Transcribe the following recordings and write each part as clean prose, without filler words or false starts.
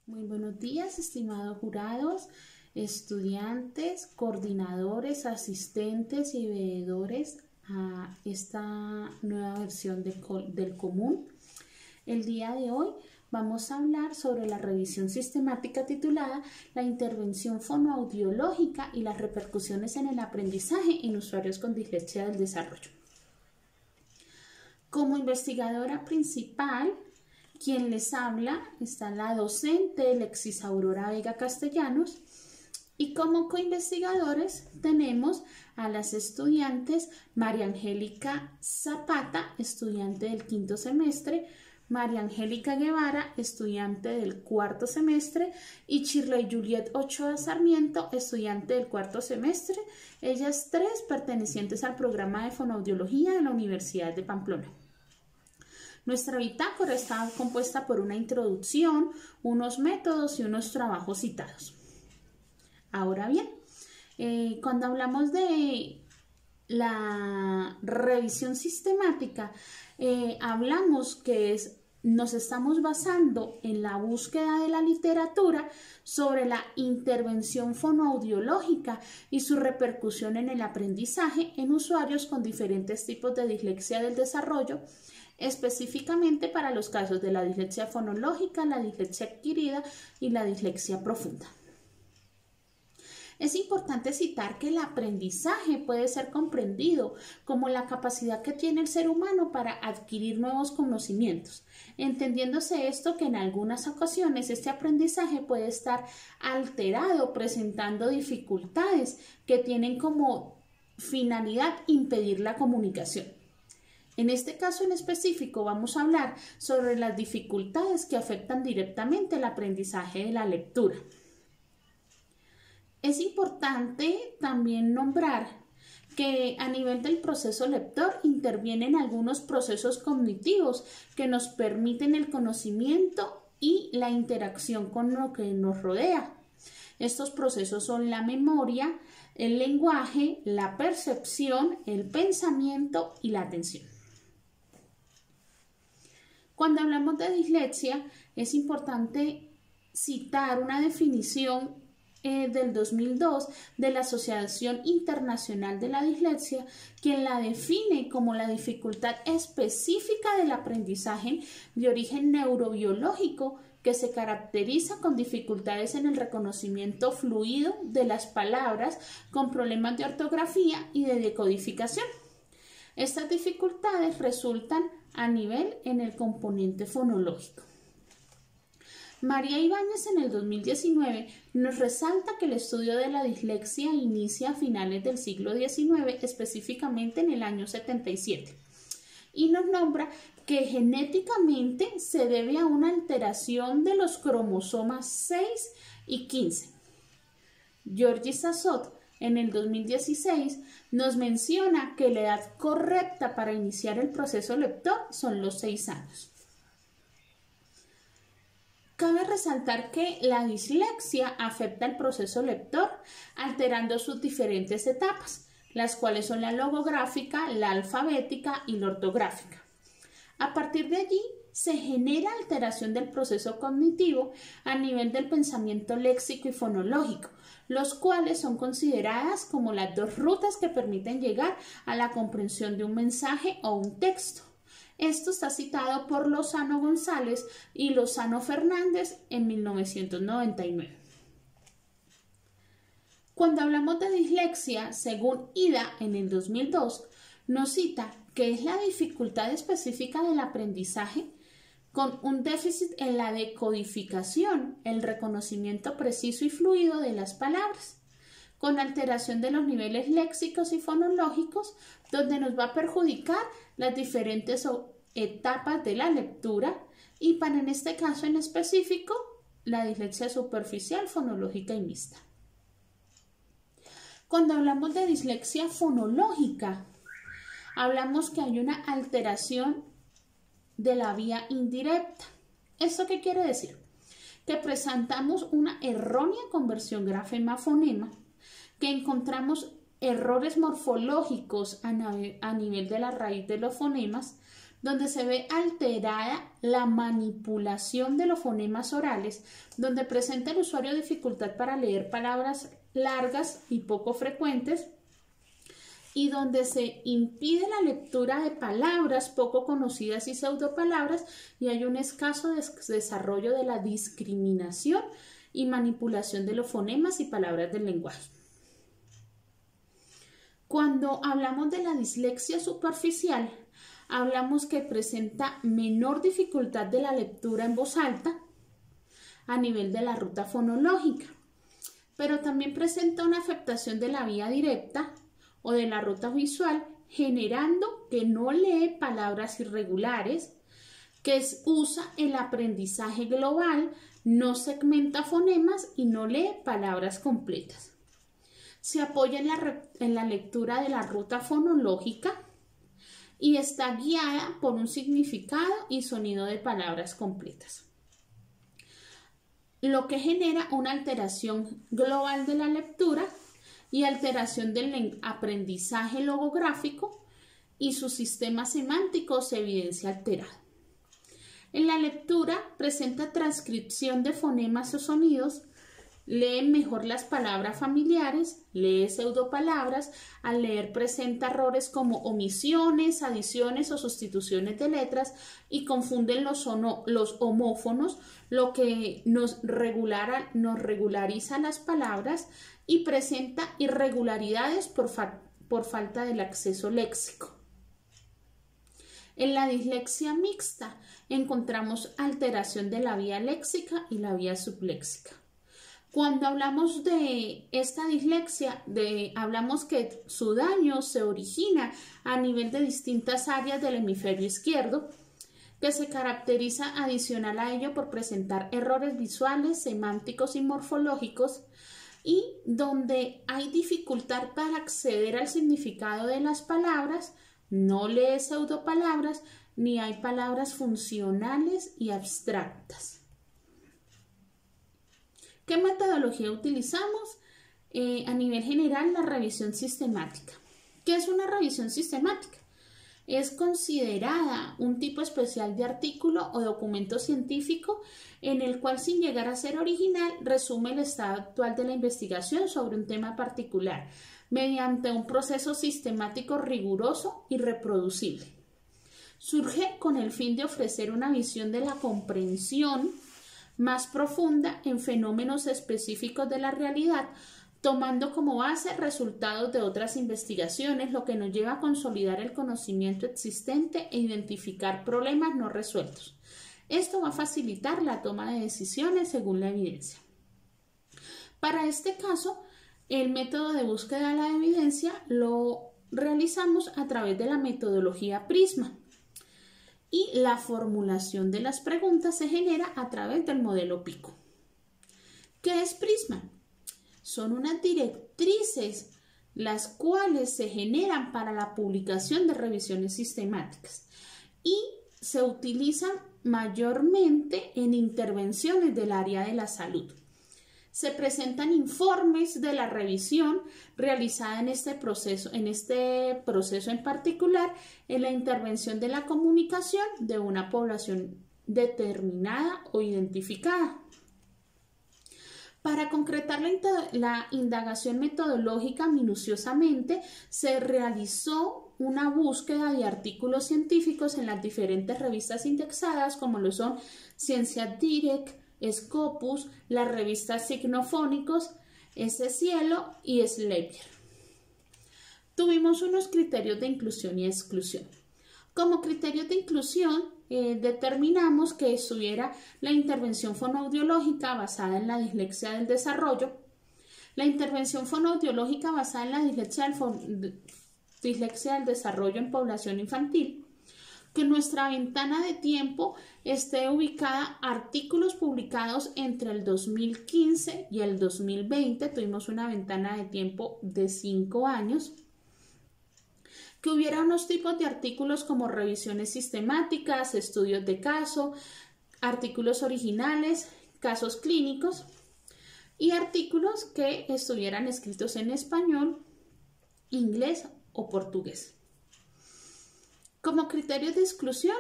Muy buenos días, estimados jurados, estudiantes, coordinadores, asistentes y veedores a esta nueva versión del común. El día de hoy vamos a hablar sobre la revisión sistemática titulada La intervención fonoaudiológica y las repercusiones en el aprendizaje en usuarios con dislexia del desarrollo. Como investigadora principal, quien les habla está la docente Lexis Aurora Vega Castellanos, y como coinvestigadores tenemos a las estudiantes María Angélica Zapata, estudiante del quinto semestre, María Angélica Guevara, estudiante del cuarto semestre, y Shirley Juliet Ochoa Sarmiento, estudiante del cuarto semestre, ellas tres pertenecientes al programa de fonoaudiología de la Universidad de Pamplona. Nuestra bitácora está compuesta por una introducción, unos métodos y unos trabajos citados. Ahora bien, cuando hablamos de la revisión sistemática, hablamos que nos estamos basando en la búsqueda de la literatura sobre la intervención fonoaudiológica y su repercusión en el aprendizaje en usuarios con diferentes tipos de dislexia del desarrollo, específicamente para los casos de la dislexia fonológica, la dislexia adquirida y la dislexia profunda. Es importante citar que el aprendizaje puede ser comprendido como la capacidad que tiene el ser humano para adquirir nuevos conocimientos, entendiéndose esto que en algunas ocasiones este aprendizaje puede estar alterado, presentando dificultades que tienen como finalidad impedir la comunicación. En este caso en específico vamos a hablar sobre las dificultades que afectan directamente el aprendizaje de la lectura. Es importante también nombrar que a nivel del proceso lector intervienen algunos procesos cognitivos que nos permiten el conocimiento y la interacción con lo que nos rodea. Estos procesos son la memoria, el lenguaje, la percepción, el pensamiento y la atención. Cuando hablamos de dislexia, es importante citar una definición del 2002 de la Asociación Internacional de la Dislexia, quien la define como la dificultad específica del aprendizaje de origen neurobiológico que se caracteriza con dificultades en el reconocimiento fluido de las palabras, con problemas de ortografía y de decodificación. Estas dificultades resultan a nivel en el componente fonológico. María Ibáñez en el 2019 nos resalta que el estudio de la dislexia inicia a finales del siglo XIX, específicamente en el año 77, y nos nombra que genéticamente se debe a una alteración de los cromosomas 6 y 15. Georgi Sassot en el 2016 nos menciona que la edad correcta para iniciar el proceso lector son los 6 años. Cabe resaltar que la dislexia afecta el proceso lector alterando sus diferentes etapas, las cuales son la logográfica, la alfabética y la ortográfica. A partir de allí se genera alteración del proceso cognitivo a nivel del pensamiento léxico y fonológico, los cuales son consideradas como las dos rutas que permiten llegar a la comprensión de un mensaje o un texto. Esto está citado por Lozano González y Lozano Fernández en 1999. Cuando hablamos de dislexia, según Ida en el 2002, nos cita que es la dificultad específica del aprendizaje con un déficit en la decodificación, el reconocimiento preciso y fluido de las palabras, con alteración de los niveles léxicos y fonológicos, donde nos va a perjudicar las diferentes etapas de la lectura y para en este caso en específico la dislexia superficial, fonológica y mixta. Cuando hablamos de dislexia fonológica, hablamos que hay una alteración de la vía indirecta. ¿Esto qué quiere decir? Que presentamos una errónea conversión grafema-fonema, que encontramos errores morfológicos a nivel de la raíz de los fonemas, donde se ve alterada la manipulación de los fonemas orales, donde presenta el usuario dificultad para leer palabras largas y poco frecuentes, y donde se impide la lectura de palabras poco conocidas y pseudopalabras, y hay un escaso desarrollo de la discriminación y manipulación de los fonemas y palabras del lenguaje. Cuando hablamos de la dislexia superficial, hablamos que presenta menor dificultad de la lectura en voz alta a nivel de la ruta fonológica, pero también presenta una afectación de la vía directa o de la ruta visual, generando que no lee palabras irregulares, que usa el aprendizaje global, no segmenta fonemas y no lee palabras completas. Se apoya en la lectura de la ruta fonológica y está guiada por un significado y sonido de palabras completas, lo que genera una alteración global de la lectura y alteración del aprendizaje logográfico, y su sistema semántico se evidencia alterado. En la lectura presenta transcripción de fonemas o sonidos, lee mejor las palabras familiares, lee pseudopalabras, al leer presenta errores como omisiones, adiciones o sustituciones de letras y confunden los homófonos, lo que nos regulariza las palabras, y presenta irregularidades por falta del acceso léxico. En la dislexia mixta encontramos alteración de la vía léxica y la vía subléxica. Cuando hablamos de esta dislexia, hablamos que su daño se origina a nivel de distintas áreas del hemisferio izquierdo, que se caracteriza adicional a ello por presentar errores visuales, semánticos y morfológicos, y donde hay dificultad para acceder al significado de las palabras, no lee pseudopalabras, ni hay palabras funcionales y abstractas. ¿Qué metodología utilizamos? A nivel general, la revisión sistemática. ¿Qué es una revisión sistemática? Es considerada un tipo especial de artículo o documento científico en el cual, sin llegar a ser original, resume el estado actual de la investigación sobre un tema particular mediante un proceso sistemático riguroso y reproducible. Surge con el fin de ofrecer una visión de la comprensión más profunda en fenómenos específicos de la realidad, tomando como base resultados de otras investigaciones, lo que nos lleva a consolidar el conocimiento existente e identificar problemas no resueltos. Esto va a facilitar la toma de decisiones según la evidencia. Para este caso, el método de búsqueda de la evidencia lo realizamos a través de la metodología PRISMA, y la formulación de las preguntas se genera a través del modelo PICO. ¿Qué es PRISMA? Son unas directrices las cuales se generan para la publicación de revisiones sistemáticas y se utilizan mayormente en intervenciones del área de la salud. Se presentan informes de la revisión realizada en este proceso en particular, en la intervención de la comunicación de una población determinada o identificada. Para concretar la indagación metodológica minuciosamente, se realizó una búsqueda de artículos científicos en las diferentes revistas indexadas, como lo son Ciencia Direct, Scopus, las revistas Signofónicos, Cielo y Slepier. Tuvimos unos criterios de inclusión y exclusión. Como criterios de inclusión, determinamos que estuviera la intervención fonoaudiológica basada en la dislexia del desarrollo, la intervención fonoaudiológica basada en la dislexia del desarrollo en población infantil, que nuestra ventana de tiempo esté ubicada artículos publicados entre el 2015 y el 2020, tuvimos una ventana de tiempo de 5 años, que hubiera unos tipos de artículos como revisiones sistemáticas, estudios de caso, artículos originales, casos clínicos y artículos que estuvieran escritos en español, inglés o portugués. Como criterios de exclusión,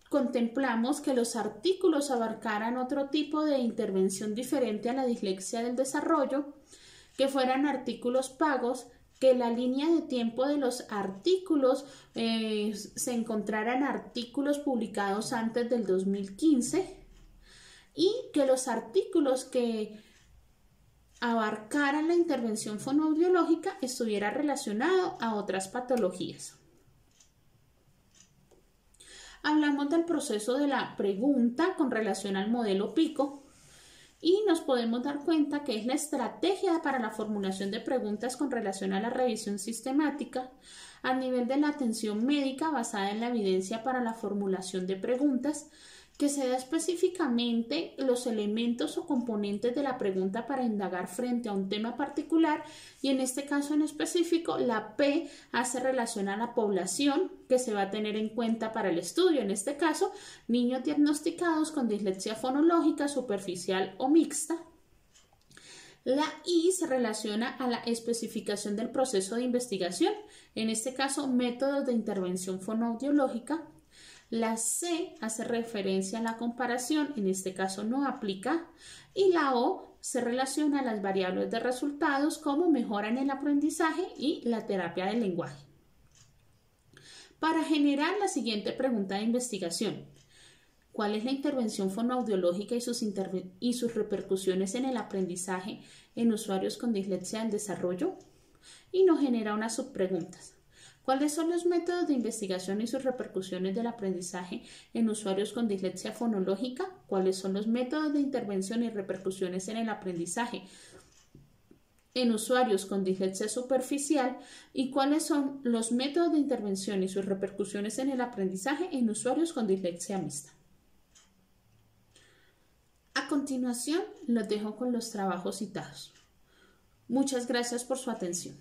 contemplamos que los artículos abarcaran otro tipo de intervención diferente a la dislexia del desarrollo, que fueran artículos pagos, que la línea de tiempo de los artículos se encontraran artículos publicados antes del 2015 y que los artículos que abarcaran la intervención fonoaudiológica estuviera relacionado a otras patologías. Hablamos del proceso de la pregunta con relación al modelo PICO y nos podemos dar cuenta que es la estrategia para la formulación de preguntas con relación a la revisión sistemática a nivel de la atención médica basada en la evidencia para la formulación de preguntas, que se da específicamente los elementos o componentes de la pregunta para indagar frente a un tema particular, y en este caso en específico la P hace relación a la población que se va a tener en cuenta para el estudio, en este caso niños diagnosticados con dislexia fonológica superficial o mixta. La I se relaciona a la especificación del proceso de investigación, en este caso métodos de intervención fonoaudiológica. La C hace referencia a la comparación, en este caso no aplica, y la O se relaciona a las variables de resultados como mejora en el aprendizaje y la terapia del lenguaje. Para generar la siguiente pregunta de investigación: ¿cuál es la intervención fonoaudiológica y sus repercusiones en el aprendizaje en usuarios con dislexia del desarrollo? Y nos genera unas subpreguntas. ¿Cuáles son los métodos de investigación y sus repercusiones del aprendizaje en usuarios con dislexia fonológica? ¿Cuáles son los métodos de intervención y repercusiones en el aprendizaje en usuarios con dislexia superficial? ¿Y cuáles son los métodos de intervención y sus repercusiones en el aprendizaje en usuarios con dislexia mixta? A continuación, los dejo con los trabajos citados. Muchas gracias por su atención.